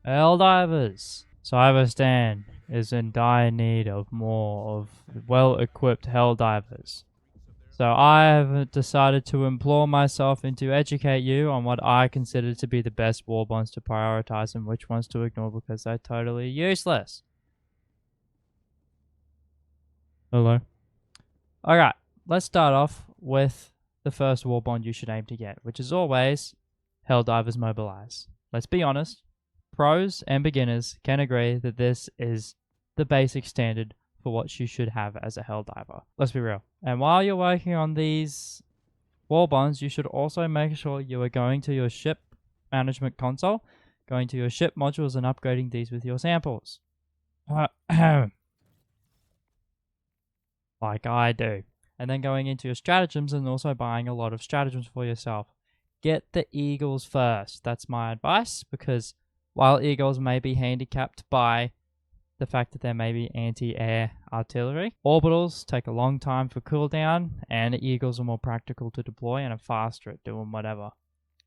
Helldivers! Cyberstan is in dire need of more of well-equipped Helldivers. So I have decided to implore myself and to educate you on what I consider to be the best warbonds to prioritize and which ones to ignore because they're totally useless. Hello. Alright, let's start off with the first warbond you should aim to get, which is always Helldivers Mobilize. Let's be honest, pros and beginners can agree that this is the basic standard for what you should have as a Helldiver. Let's be real. And while you're working on these warbonds, you should also make sure you are going to your ship management console, going to your ship modules and upgrading these with your samples. Like I do. And then going into your stratagems and also buying a lot of stratagems for yourself. Get the Eagles first. That's my advice, because while Eagles may be handicapped by the fact that there may be anti-air artillery, orbitals take a long time for cooldown, and Eagles are more practical to deploy and are faster at doing whatever.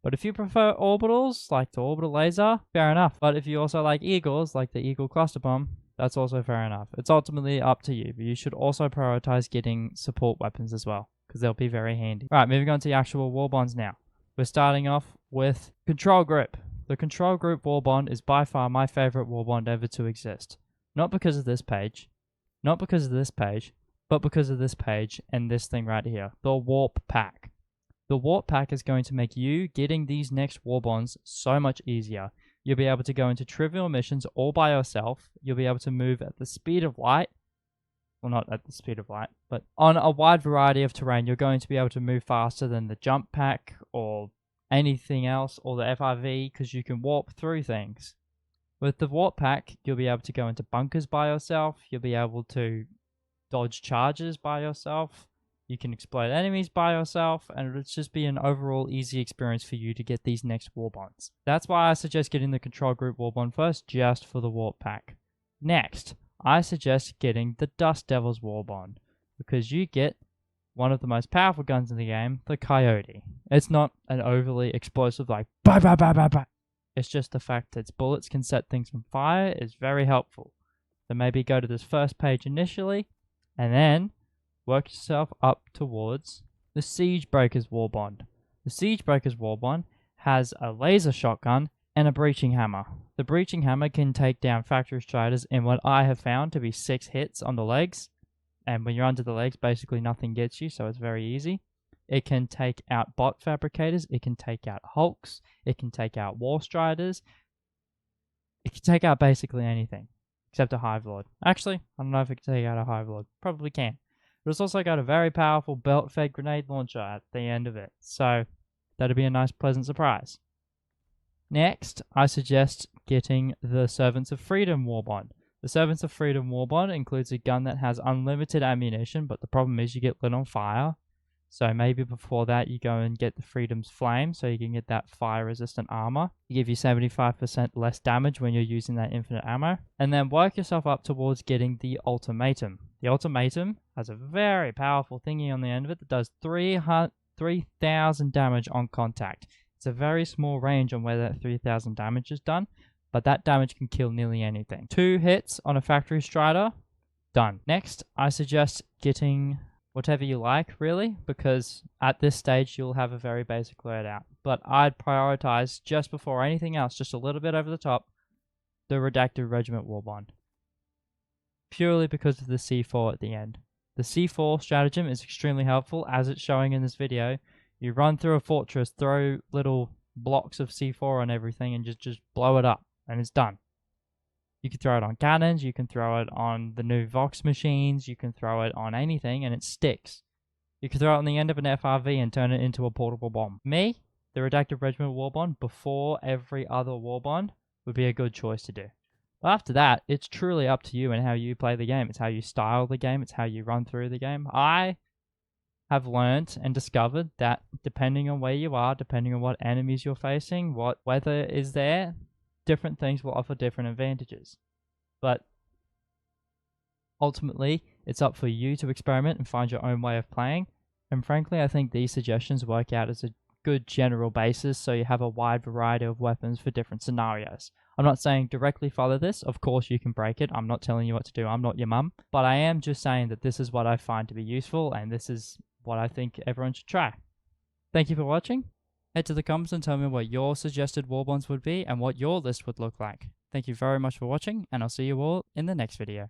But if you prefer orbitals, like the orbital laser, fair enough. But if you also like Eagles, like the Eagle cluster bomb, that's also fair enough. It's ultimately up to you, but you should also prioritize getting support weapons as well, because they'll be very handy. Alright, moving on to the actual warbonds now. We're starting off with Control Group. The Control Group warbond is by far my favorite warbond ever to exist. Not because of this page, not because of this page, but because of this page and this thing right here, the Warp Pack. The Warp Pack is going to make you getting these next warbonds so much easier. You'll be able to go into trivial missions all by yourself. You'll be able to move at the speed of light. Well, not at the speed of light, but on a wide variety of terrain. You're going to be able to move faster than the Jump Pack or anything else, or the FRV, because you can warp through things. With the Warp Pack, you'll be able to go into bunkers by yourself. You'll be able to dodge charges by yourself. You can explode enemies by yourself, and it'll just be an overall easy experience for you to get these next warbonds. That's why I suggest getting the Control Group warbond first, just for the Warp Pack. Next, I suggest getting the Dust Devils warbond, because you get one of the most powerful guns in the game, the Coyote. It's not an overly explosive like bah bah bah bah bah. It's just the fact that its bullets can set things on fire is very helpful. So maybe go to this first page initially, and then work yourself up towards the Siege Breakers warbond. The Siege Breakers warbond has a laser shotgun and a breaching hammer. The breaching hammer can take down factory striders in what I have found to be 6 hits on the legs. And when you're under the legs, basically nothing gets you, so it's very easy. It can take out bot fabricators, it can take out hulks, it can take out war striders. It can take out basically anything, except a Hive Lord. Actually, I don't know if it can take out a Hive Lord. Probably can. But it's also got a very powerful belt-fed grenade launcher at the end of it, so that'd be a nice pleasant surprise. Next, I suggest getting the Servants of Freedom warbond. The Servants of Freedom warbond includes a gun that has unlimited ammunition, but the problem is you get lit on fire. So maybe before that you go and get the Freedom's Flame so you can get that fire-resistant armor. It give you 75% less damage when you're using that infinite ammo. And then work yourself up towards getting the Ultimatum. The Ultimatum has a very powerful thingy on the end of it that does 3,000 damage on contact. It's a very small range on where that 3,000 damage is done, but that damage can kill nearly anything. 2 hits on a factory strider, done. Next, I suggest getting whatever you like, really, because at this stage you'll have a very basic loadout. But I'd prioritize, just before anything else, just a little bit over the top, the Redacted Regiment warbond. Purely because of the C4 at the end. The C4 stratagem is extremely helpful, as it's showing in this video. You run through a fortress, throw little blocks of C4 on everything, and just blow it up, and it's done. You can throw it on cannons, you can throw it on the new Vox machines, you can throw it on anything and it sticks. You can throw it on the end of an FRV and turn it into a portable bomb. Me, the Redacted Regiment warbond, before every other warbond, would be a good choice to do. But after that, it's truly up to you and how you play the game. It's how you style the game, it's how you run through the game. I have learned and discovered that depending on where you are, depending on what enemies you're facing, what weather is there, different things will offer different advantages. But ultimately, it's up for you to experiment and find your own way of playing. And frankly, I think these suggestions work out as a good general basis, so you have a wide variety of weapons for different scenarios. I'm not saying directly follow this. Of course, you can break it. I'm not telling you what to do. I'm not your mum. But I am just saying that this is what I find to be useful, and this is what I think everyone should try. Thank you for watching. Head to the comments and tell me what your suggested Warbonds would be and what your list would look like. Thank you very much for watching, and I'll see you all in the next video.